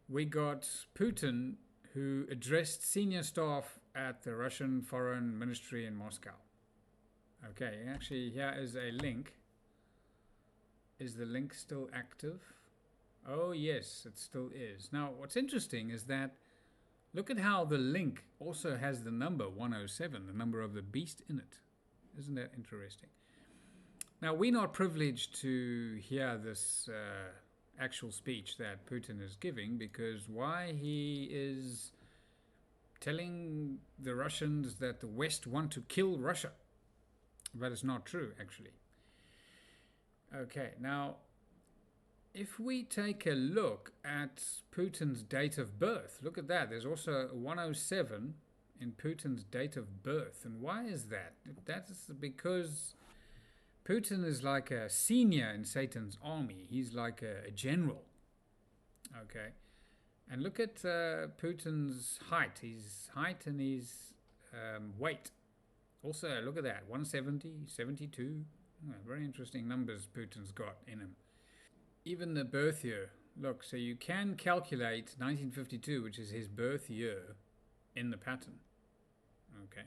we got Putin, who addressed senior staff at the Russian Foreign Ministry in Moscow. Okay, actually here is a link. Is the link still active? Oh yes, it still is. Now what's interesting is that look at how the link also has the number 107, the number of the beast in it. Isn't that interesting? Now, we're not privileged to hear this actual speech that Putin is giving, because why he is telling the Russians that the West want to kill Russia. But it's not true, actually. Okay, now, if we take a look at Putin's date of birth, look at that. There's also 107 in Putin's date of birth. And why is that? That's because Putin is like a senior in Satan's army. He's like a general. Okay. And look at Putin's height. His height and his weight. Also, look at that. 170, 72. Oh, very interesting numbers Putin's got in him. Even the birth year. Look, so you can calculate 1952, which is his birth year, in the pattern. Okay.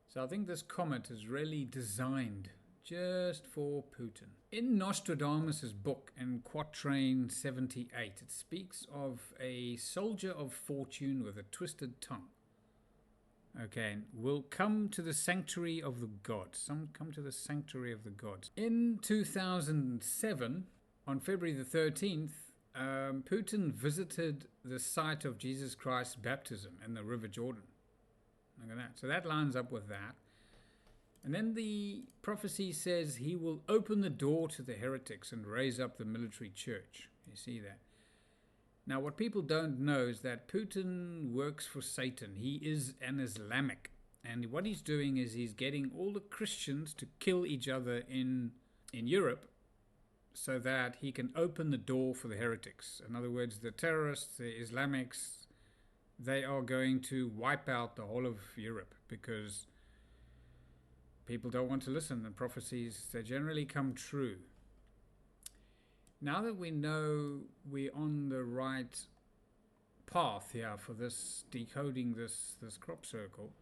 So I think this comet is really designed just for Putin. In Nostradamus' book, in Quatrain 78, it speaks of a soldier of fortune with a twisted tongue. Okay, will come to the sanctuary of the gods. Come to the sanctuary of the gods. In 2007, on February the 13th, Putin visited the site of Jesus Christ's baptism in the River Jordan. Look at that. So that lines up with that. And then the prophecy says he will open the door to the heretics and raise up the military church. You see that? Now, what people don't know is that Putin works for Satan. He is an Islamic. And what he's doing is he's getting all the Christians to kill each other in Europe so that he can open the door for the heretics. In other words, the terrorists, the Islamics, they are going to wipe out the whole of Europe because people don't want to listen. The prophecies, they generally come true. Now that we know we're on the right path here for this decoding this crop circle,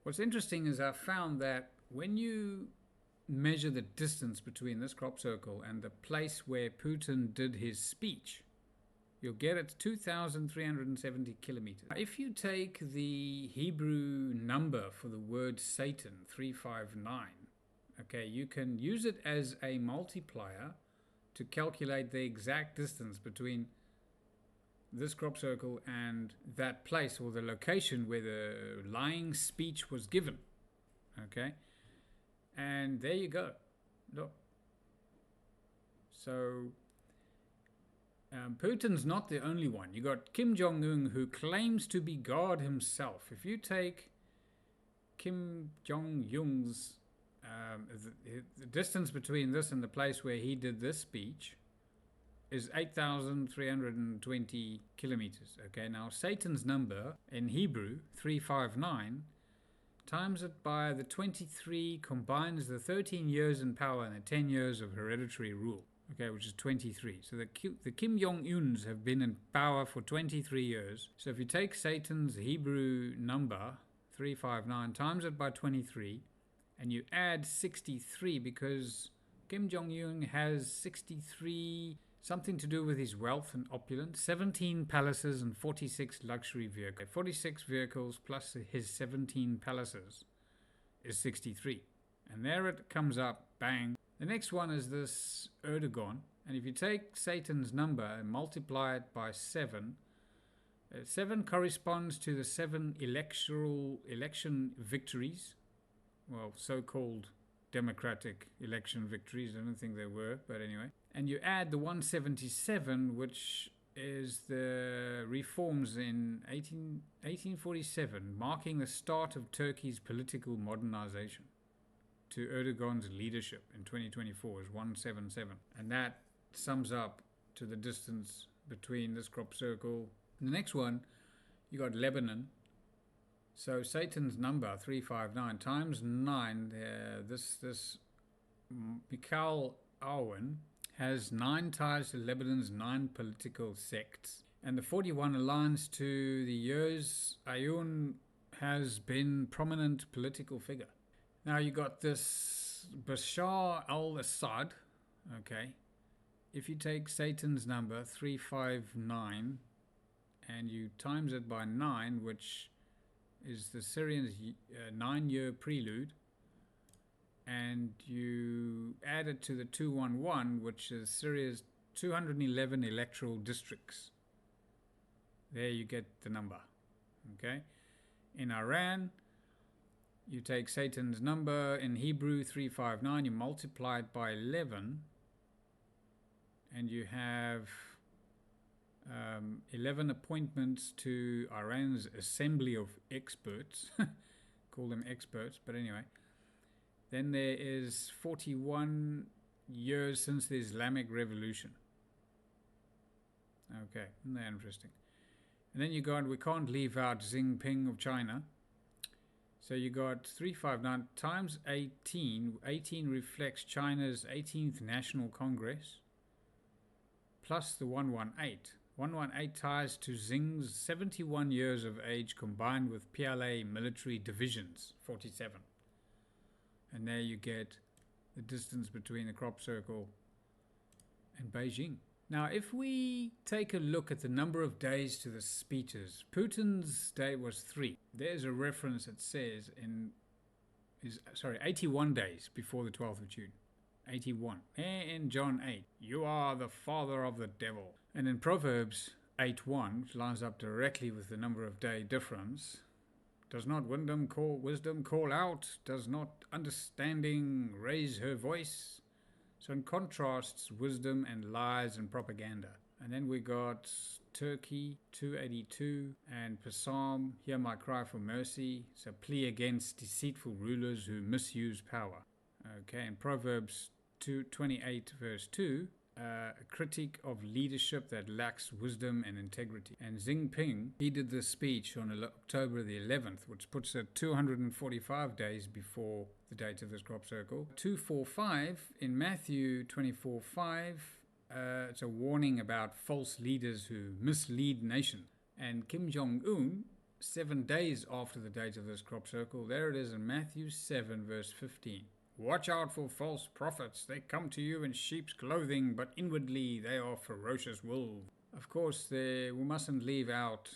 what's interesting is I found that when you measure the distance between this crop circle and the place where Putin did his speech, you'll get it 2,370 kilometers. If you take the Hebrew number for the word Satan, 359, okay, you can use it as a multiplier to calculate the exact distance between this crop circle and that place or the location where the lying speech was given. Okay? And there you go. Look. So, Putin's not the only one. You got Kim Jong-un, who claims to be God himself. If you take Kim Jong-un's the distance between this and the place where he did this speech is 8,320 kilometers. Okay, now Satan's number in Hebrew, 359, times it by the 23 combines the 13 years in power and the 10 years of hereditary rule. Okay, which is 23. So the Kim Jong-uns have been in power for 23 years. So if you take Satan's Hebrew number, 359, times it by 23, and you add 63, because Kim Jong-un has 63, something to do with his wealth and opulence, 17 palaces and 46 luxury vehicles. 46 vehicles plus his 17 palaces is 63. And there it comes up, bang. The next one is this Erdogan. And if you take Satan's number and multiply it by 7, 7 corresponds to the 7 election victories. Well, so-called democratic election victories. I don't think there were, but anyway. And you add the 177, which is the reforms in 1847, marking the start of Turkey's political modernization, to Erdogan's leadership in 2024 is 177. And that sums up to the distance between this crop circle. The next one, you got Lebanon. So Satan's number, 359, times 9, this Mikhail Aoun has 9 ties to Lebanon's 9 political sects. And the 41 aligns to the years Aoun has been prominent political figure. Now you got this Bashar al-Assad, okay. If you take Satan's number, 359, and you times it by 9, which is the Syrian's 9-year prelude, and you add it to the 211, which is Syria's 211 electoral districts. There you get the number. Okay. In Iran, you take Satan's number in Hebrew 359, you multiply it by 11, and you have 11 appointments to Iran's Assembly of Experts. Call them experts, but anyway. Then there is 41 years since the Islamic Revolution. Okay, isn't that interesting? And then you got, we can't leave out Xi Jinping of China. So you got 359 times 18. 18 reflects China's 18th National Congress, plus the 118. 118 ties to Xing's 71 years of age combined with PLA military divisions, 47. And there you get the distance between the crop circle and Beijing. Now, if we take a look at the number of days to the speeches, Putin's day was 3. There's a reference that says 81 days before the 12th of June. 81. In John 8, you are the father of the devil. And in Proverbs 8:1, which lines up directly with the number of day difference, does not wisdom call out? Does not understanding raise her voice? So in contrasts, wisdom and lies and propaganda. And then we got Turkey 282 and Psalm, hear my cry for mercy. So plea against deceitful rulers who misuse power. Okay, and Proverbs 2:28 verse 2, a critique of leadership that lacks wisdom and integrity. And Xi Jinping, he did this speech on October the 11th, which puts it 245 days before the date of this crop circle. 245 in Matthew 24:5, it's a warning about false leaders who mislead nations. And Kim Jong-un, 7 days after the date of this crop circle, there it is in Matthew 7 verse 15. Watch out for false prophets. They come to you in sheep's clothing, but inwardly they are ferocious wolves. Of course, we mustn't leave out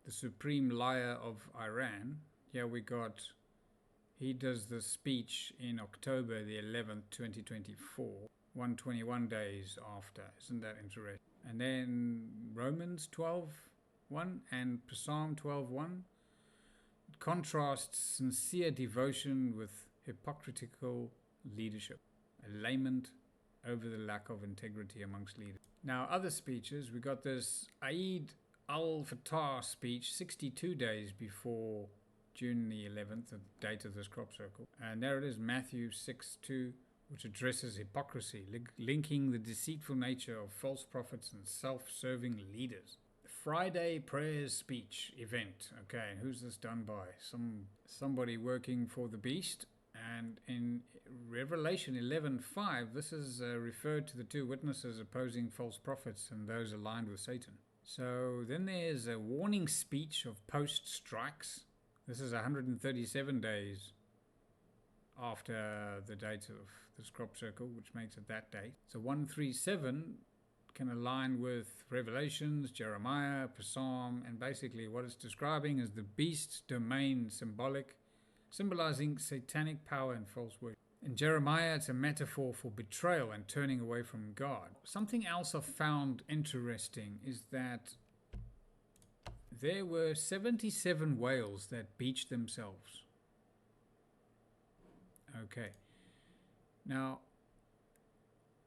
the supreme liar of Iran. Here we got, he does the speech in October the 11th, 2024, 121 days after. Isn't that interesting? And then Romans 12:1 and Psalm 12:1 contrasts sincere devotion with hypocritical leadership, a lament over the lack of integrity amongst leaders. Now, other speeches, we got this Eid al-Fitr speech 62 days before June the 11th, the date of this crop circle. And there it is, Matthew 6:2, which addresses hypocrisy, linking the deceitful nature of false prophets and self-serving leaders. Friday prayers speech event. Okay, and who's this done by? Somebody working for the beast. And in Revelation 11:5, this is referred to the two witnesses opposing false prophets and those aligned with Satan. So then there's a warning speech of post-strikes. This is 137 days after the date of this crop circle, which makes it that date. So 137 can align with Revelations, Jeremiah, Psalm, and basically what it's describing is the beast's domain symbolizing satanic power and false worship. In Jeremiah, it's a metaphor for betrayal and turning away from God. Something else I found interesting is that there were 77 whales that beached themselves. Okay. Now,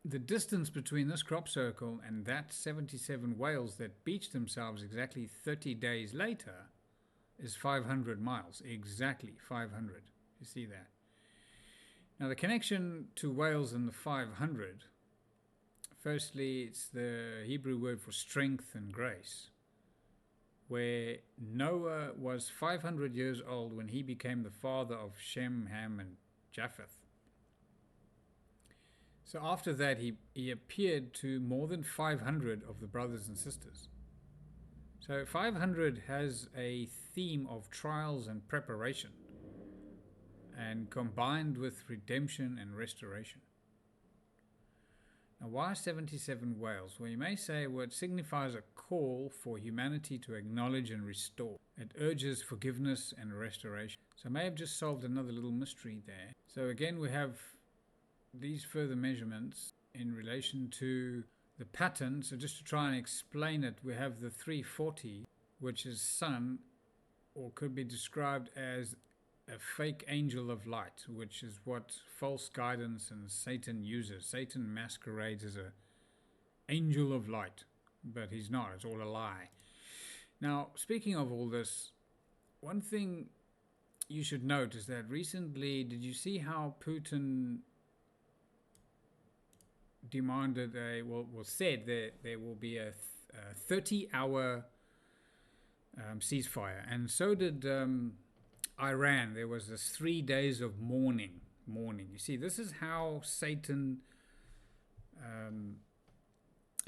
the distance between this crop circle and that 77 whales that beached themselves exactly 30 days later is 500 miles. Exactly 500. You see that? Now, the connection to whales and the 500, firstly, it's the Hebrew word for strength and grace, where Noah was 500 years old when he became the father of Shem, Ham, and Japheth. So after that, he appeared to more than 500 of the brothers and sisters. So 500 has a theme of trials and preparation, and combined with redemption and restoration. Now, why 77 whales? Well, you may say, well, it signifies a call for humanity to acknowledge and restore. It urges forgiveness and restoration. So I may have just solved another little mystery there. So again, we have these further measurements in relation to the pattern. So just to try and explain it, we have the 340, which is sun, or could be described as a fake angel of light, which is what false guidance and Satan uses. Satan masquerades as a angel of light, but he's not. It's all a lie. Now, speaking of all this, one thing you should note is that recently, did you see how Putin demanded said that there will be a 30-hour ceasefire, and so did Iran. There was this 3 days of mourning. You see, this is how Satan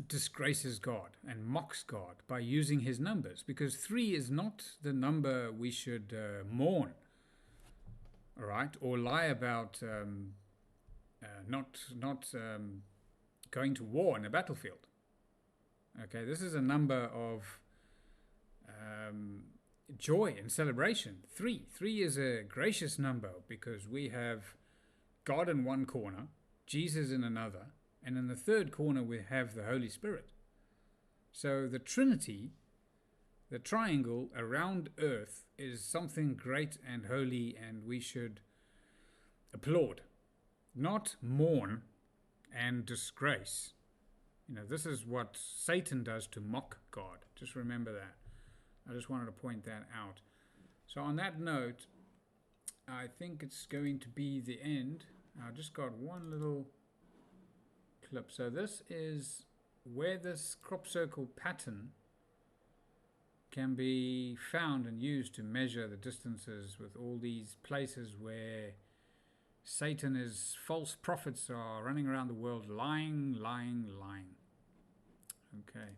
disgraces God and mocks God by using his numbers, because 3 is not the number we should mourn, all right, or lie about not going to war in a battlefield. Okay, this is a number of joy and celebration. 3 is a gracious number, because we have God in one corner, Jesus in another, and in the third corner we have the Holy Spirit. So the Trinity, the triangle around earth, is something great and holy, and we should applaud, not mourn and disgrace. You know, this is what Satan does to mock God. Just remember that. I just wanted to point that out. So on that note, I think it's going to be the end. I just got one little clip. So this is where this crop circle pattern can be found and used to measure the distances with all these places where Satan, his false prophets, are running around the world lying. Okay.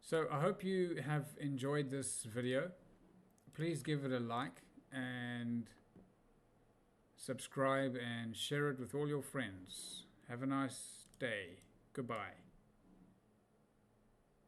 So I hope you have enjoyed this video. Please give it a like and subscribe and share it with all your friends. Have a nice day. Goodbye.